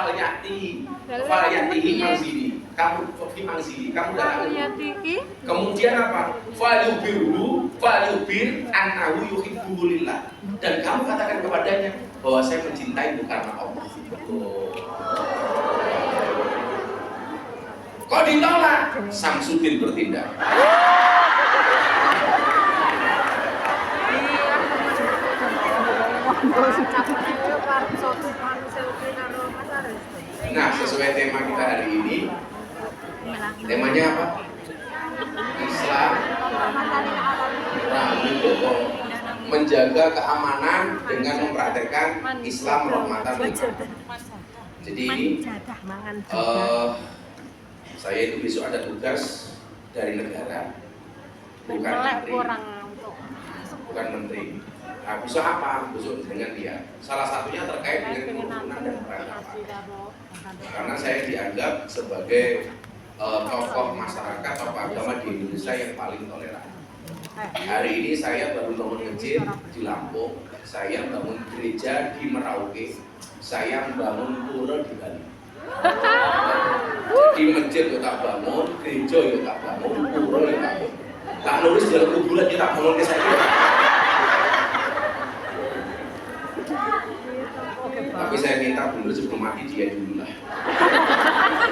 falyatihi manzili. Kamu fi manzili, kamu datang. Kemudian apa? Falyubir annahu yuhibbu lillah. Dan kamu katakan kepadanya bahwa saya mencintai bukan karena Allah. Kok ditolak? Samsudin bertindak. Nah, sesuai tema kita hari ini, temanya apa? Islam rahmi bohong, menjaga keamanan dengan mempraktekkan Islam rahmatan lil alamin. Jadi saya itu besok ada tugas dari negara, bukan menteri. Nah, besok apa? Besok dengan dia. Salah satunya terkait dengan kerukunan dan peradaban. Karena saya dianggap sebagai tokoh masyarakat, tokoh agama di Indonesia yang paling toleran. Hari ini saya baru bangun masjid di Lampung, saya bangun gereja di Merauke, saya membangun pura di Bali. Di masjid yo tak bangun, gereja yo tak bangun, pura yo tak bangun. Tak nulis dalam kuburan yo tak bangun ke saya. Tapi saya minta dulu sebelum mati dia dulu lah.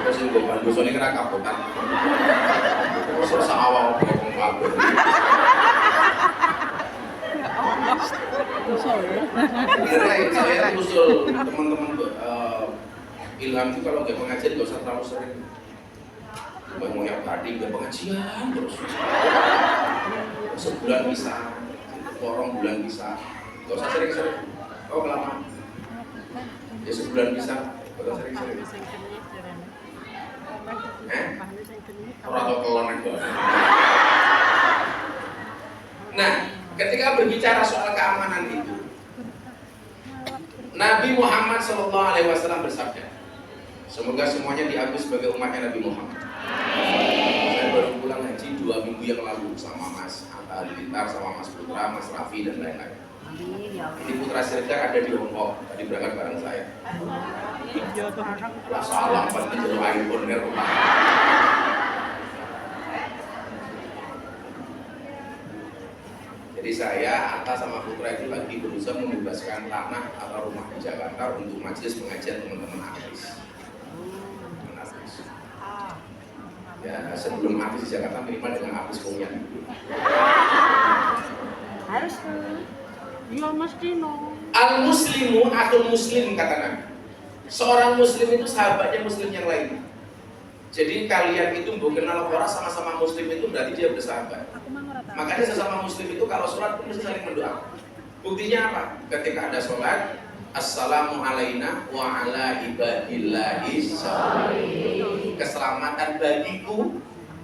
Terus gue bantu soalnya kena kapotan. Terus rasa awal ngomong kabur. Saya usul teman-teman Ilham itu kalau nggak pengajian nggak usah terlalu sering. Mau yang tadi nggak pengajian terus. Sebulan bisa, orang bulan bisa. Nggak usah sering-sering. Oh kelamaan. Ya sebulan bisa, kalau sering-sering. Orang atau kelon itu. Nah, ketika berbicara soal keamanan itu, Nabi Muhammad SAW bersabda, semoga semuanya diakui sebagai umatnya Nabi Muhammad. Saya baru pulang haji 2 minggu yang lalu sama Mas Atta Halilintar, sama Mas Putra, Mas Raffi dan lain-lain. Ini Putra Siregar ada di Hongkong, tadi berangkat bareng saya. Lah salah, pasti jauh iPhone ya rumah. Jadi saya, Atta sama Putra itu lagi berusaha membebaskan tanah atau rumah di Jakarta untuk majelis pengajian teman-teman artis. Ya, sebelum artis di Jakarta minimal dengan artis Komian. Harus ya mesti no. Al-muslimu akhul muslim kata Nabi. Seorang muslim itu sahabatnya muslim yang lain. Jadi kalian itu mau kenal orang sama-sama muslim itu berarti dia bersahabat. Makanya sesama muslim itu kalau sholat pun mesti saling mendoakan. Buktinya apa? Ketika ada sholat, assalamu alaina wa ala ibadillahi sholihin. Keselamatan bagiku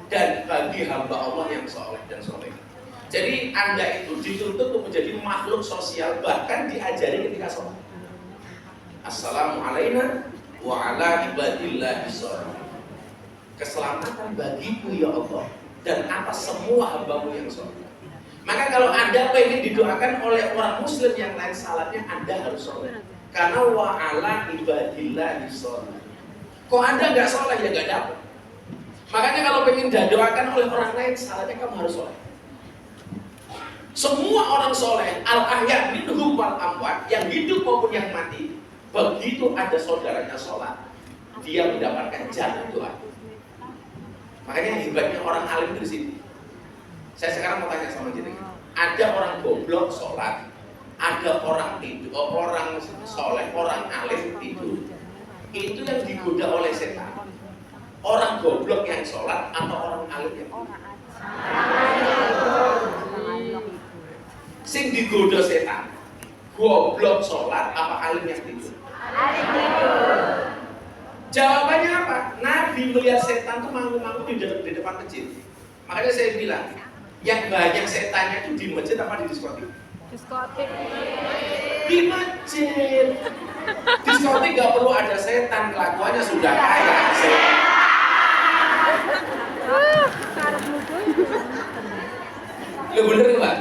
dan bagi hamba Allah yang soleh dan soleh. Jadi Anda itu dituntut untuk menjadi makhluk sosial, bahkan diajari ketika sholat. Assalamu alaina wa ala ibadillahi sholihin. Keselamatan bagiku ya Allah dan atas semua hambamu yang soleh. Maka kalau Anda ingin didoakan oleh orang muslim yang lain salatnya, Anda harus soleh. Karena wa ala ibadillahi sholihin. Kok Anda nggak soleh ya nggak dapat. Makanya kalau ingin didoakan oleh orang lain salatnya kamu harus soleh. Semua orang soleh, al-ahya minhum wal amwat, yang hidup maupun yang mati, begitu ada saudaranya sholat, dia mendapatkan jannah doa. Makanya hebatnya orang alim di sini. Saya sekarang mau tanya sama jenengan, ada orang goblok sholat, ada orang tidur, orang soleh, orang alim tidur. Itu yang digoda oleh setan. Orang goblok yang sholat atau orang alim yang tidur? Sing digoda setan, goblok sholat apa alim yang tidur? Alim tidur. Jawabannya apa? Nabi melihat setan tuh manggung-manggung di depan masjid. Makanya saya bilang, yang banyak setannya itu di masjid apa di diskotik? Diskotik. Di masjid. Diskotik gak perlu ada setan, kelakuannya sudah kaya. Ya bener Mbak?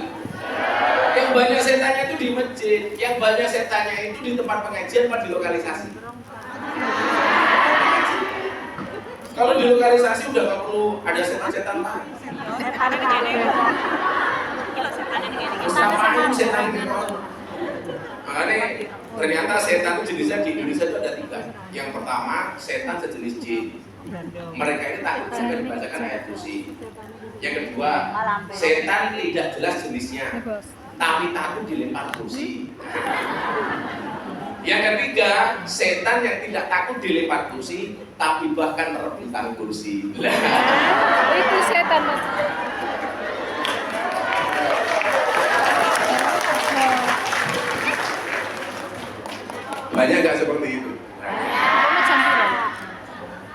Yang banyak setannya itu di masjid, yang banyak setannya itu di tempat pengajian apa di lokalisasi? dilokalisasi udah nggak perlu ada setan-setan lain. Sama setan gitu. Makanya ternyata setan jenisnya di Indonesia itu ada 3. Yang pertama, setan sejenis jin. Mereka ini takut jika dibacakan ayat kursi. Yang kedua, setan tidak jelas jenisnya, tapi takut dilempar kursi. Yang ketiga, setan yang tidak takut dilempar kursi, tapi bahkan merebutan kursi. Itu setan mas. Banyak nggak seperti itu? Kamu campuran.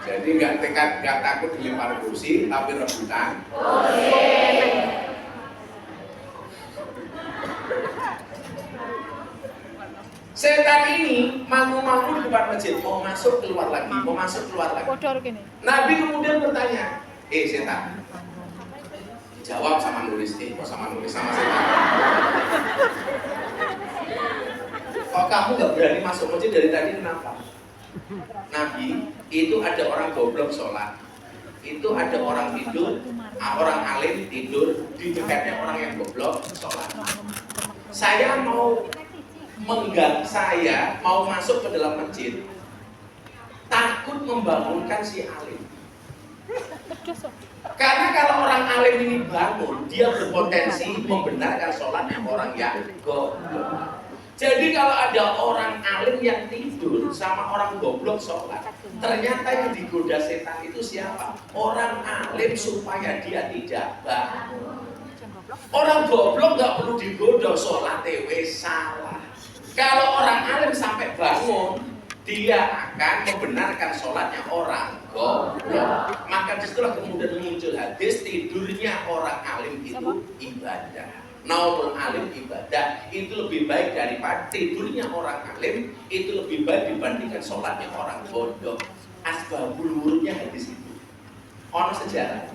Jadi nggak takut dilempar kursi, tapi rebutan. Setan ini mangu-mangu di depan masjid, mau masuk keluar lagi, mau masuk keluar lagi. Bodor gini. Nabi kemudian bertanya, setan, jawab sama nulis, kok sama nulis sama setan. Kok kamu nggak berani masuk masjid dari tadi, kenapa? Nabi, itu ada orang goblok sholat, itu ada orang tidur, orang alim tidur, di dekatnya orang yang goblok sholat. Saya mau masuk ke dalam masjid, takut membangunkan si alim. Karena kalau orang alim ini bangun, dia berpotensi membenarkan sholatnya orang yang goblok. Jadi kalau ada orang alim yang tidur sama orang goblok sholat, ternyata yang digoda setan itu siapa? Orang alim supaya dia tidak bangun. Orang goblok nggak perlu digoda, sholat wis salah. Kalau orang alim sampai bangun, dia akan membenarkan sholatnya orang goblok. Maka disitulah kemudian muncul hadis, tidurnya orang alim itu ibadah. Naumul alim ibadah, itu lebih baik daripada tidurnya orang alim, itu lebih baik dibandingkan sholatnya orang bodoh. Asbabul wurudnya hadis itu. Ono sejarah.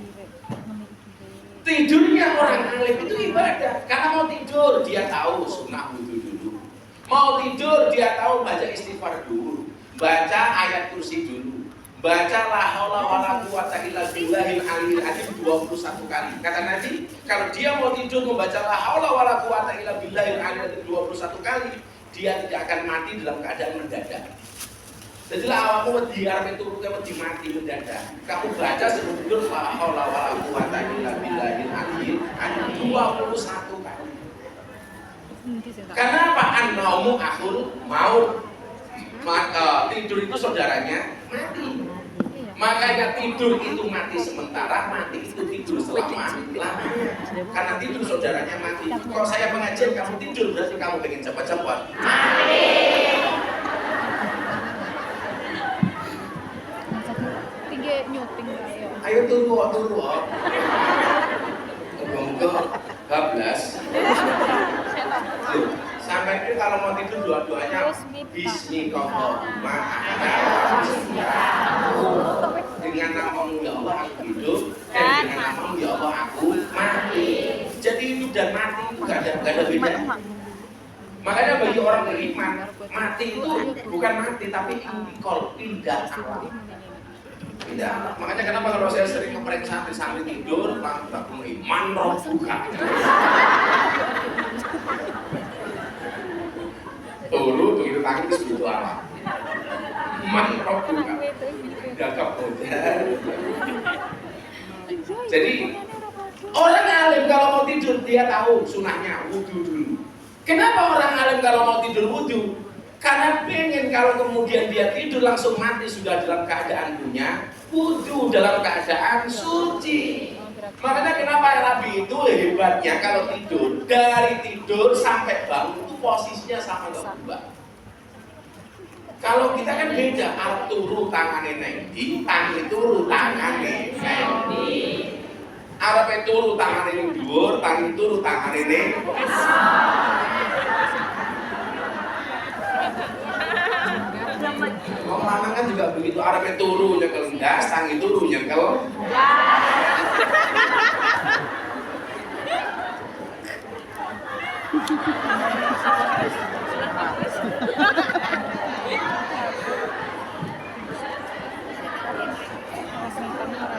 Tidurnya orang alim itu ibadah, karena mau tidur dia tahu sunnah wudu dulu. Mau tidur dia tahu baca istighfar dulu, baca ayat kursi dulu, baca la haula wala quwata illa billahil aliyil azim 21 kali. Kata Nabi, kalau dia mau tidur membaca la haula wala quwata illa billahil aliyil azim 21 kali, dia tidak akan mati dalam keadaan mendadak. Jadilah awakmu wedi arep turu wedi mati mendadak. Kamu baca sebelum tidur la haula wala quwata illa billahil aliyil azim 21 kali. Karena apa? An-naumu akhul maut. Maka tidur itu saudaranya mati. Makanya tidur itu mati sementara, mati itu tidur selama-lamanya. Karena tidur saudaranya mati. Kalau saya pengajian kamu tidur, berarti kamu pengen cepat-cepat mati. Tinggi nyuting ayo. Ayo turu. Moga-moga bablas. Sampai itu kalau mau tidur dua-duanya Bismillahirrahmanirrahim. Dengan namamu ya Allah aku hidup, dan dengan namamu ya Allah aku mati. Jadi hidup dan mati itu gak ada beda. Makanya bagi orang beriman, mati itu bukan mati tapi intikal, pindah alam. Pindah alam. Makanya kenapa kalau saya sering ngeprank santri-santri tidur, langsung iman roh buka. Turu begitu takut itu alam. Iman roh buka. Gagap modal. Jadi orang alim kalau mau tidur dia tahu sunahnya wudu dulu. Kenapa orang alim kalau mau tidur wudu? Karena pengen kalau kemudian dia tidur langsung mati sudah dalam keadaan punya wudu, dalam keadaan suci. Makanya kenapa Nabi itu hebatnya kalau tidur, dari tidur sampai bangun itu posisinya sama nggak berubah. Kalau kita kan beda, arep turu tangane nendi, tangi turu tangane nendi. Arep turu tangane ning dhuwur, tangi turu tangane ning Wong lanang kan juga begitu, arep turu nyekel ndas, tangi turu nyekel